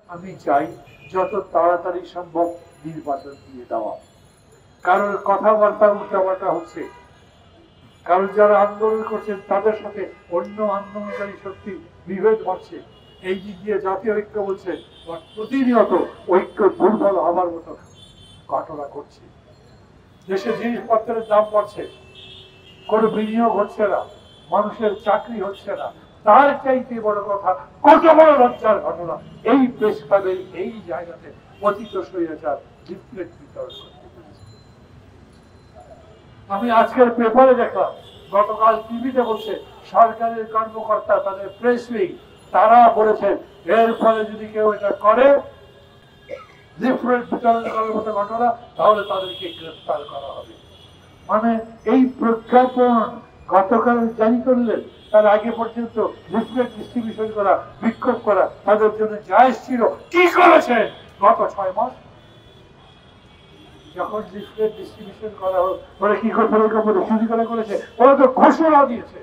আমি চাই যত তাড়াতাড়ি সম্ভব নির্বাচন দিয়ে দেওয়া। কারণ কথাবার্তা উল্টাপাল্টা হচ্ছে, কারণ যারা আন্দোলন করছেন তাদের সাথে অন্য আন্দোলনকারী শক্তি বিভেদ বাড়ছে। এই দিক দিয়ে জাতীয় ঐক্য বলছে, প্রতিনিয়ত ঐক্য দুর্বল হবার মতো ঘটনা ঘটছে। দেশে জিনিসপত্রের দাম বাড়ছে, কোনো বিনিয়োগ হচ্ছে না, মানুষের চাকরি হচ্ছে না। তার চাইতে বড় কথা, কত বড় লজ্জার ঘটনা, এই প্রেস ক্লাবের এই জায়গাতে পতিত স্বৈরাচার লিফলেট বিতরণ করতে পেরেছে। আমি আজকের পেপারে দেখলাম, গতকাল টিভিতে বলছে সরকারের কর্মকর্তা, তাদের প্রেস উইং, তারা বলেছেন এর ফলে যদি কেউ এটা করে, লিফলেট বিতরণ করার মতো ঘটনা, তাহলে তাদেরকে গ্রেফতার করা হবে। মানে এই প্রজ্ঞাপন গতকাল জারি করলেন, তার আগে পর্যন্ত লিফলেট ডিস্ট্রিবিউশন করা, বিক্ষোভ করা তাদের জন্য জায়েজ ছিল। কি করেছেন গত 6 মাস? যখন লিফলেট ডিস্ট্রিবিউশন করা হল, ওরা কি করে করেছে? ওরা তো ঘোষণা দিয়েছে,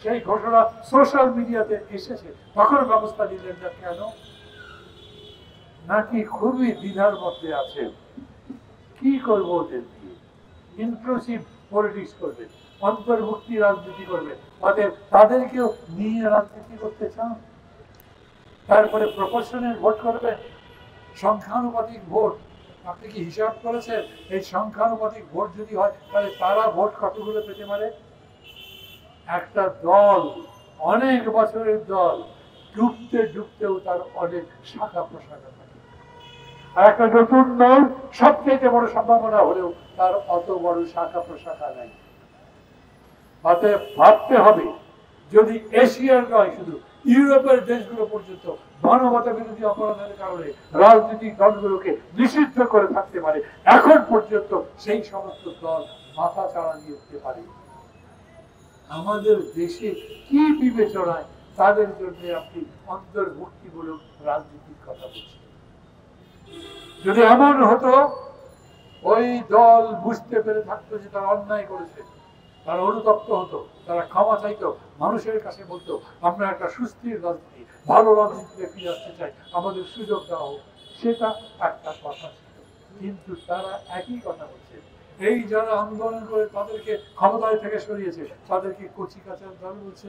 সেই ঘোষণা সোশ্যাল মিডিয়াতে এসেছে, তখন ব্যবস্থা নিলেন না কেন? নাকি খুবই দ্বিধার মধ্যে আছে, কি করবো ওদের দিয়ে? ইনক্লুসিভ পলিটিক্স করবে, অন্তর্ভুক্তি রাজনীতি করবে, তাদেরকেও নিয়ে রাজনীতি করতে চান। তারপরে প্রপোর্শনাল ভোট করবে, সংখ্যানুপাতিক ভোট। আপনি কি হিসাব করেছেন এই সংখ্যানুপাতিক ভোট যদি হয় তাহলে তারা ভোট কতগুলো পেতে পারে? একটা দল, অনেক বছরের দল, ডুবতে ডুবতেও তার অনেক শাখা প্রশাখা থাকে। আর একটা নতুন দল, সবচেয়ে বড় সম্ভাবনা হলেও তার অত বড় শাখা প্রশাখা নাই। অতএব ভাবতে হবে, যদি এশিয়ার নয় শুধু ইউরোপের দেশগুলো পর্যন্ত মানবতা বিরোধী অপরাধের কারণে রাজনৈতিক দলগুলোকে নিষিদ্ধ করে থাকতে পারে, এখন পর্যন্ত সেই সমস্ত দল মাথা চাড়া দিয়ে উঠতে পারে। আমাদের দেশে কি বিবেচনায় তাদের জন্য আপনি অন্তর্ভুক্তিমূলক রাজনীতির কথা বলছেন? যদি এমন হতো, ওই দল বুঝতে পেরে থাকতো যে তারা অন্যায় করেছে, তারা অনুতপ্ত হতো, তারা ক্ষমা চাইতো, মানুষের কাছে বলতো আমরা একটা সুস্থির রাজনীতি, ভালো রাজনীতিতে ফিরে আসতে চাই, আমাদের সুযোগ দেওয়া হোক, সেটা একটা কথা ছিল। কিন্তু তারা একই কথা বলছে। এই যারা আন্দোলন করে তাদেরকে ক্ষমতায় থেকে সরিয়েছে, তাদেরকে কচি কাঁচার দল বলছে।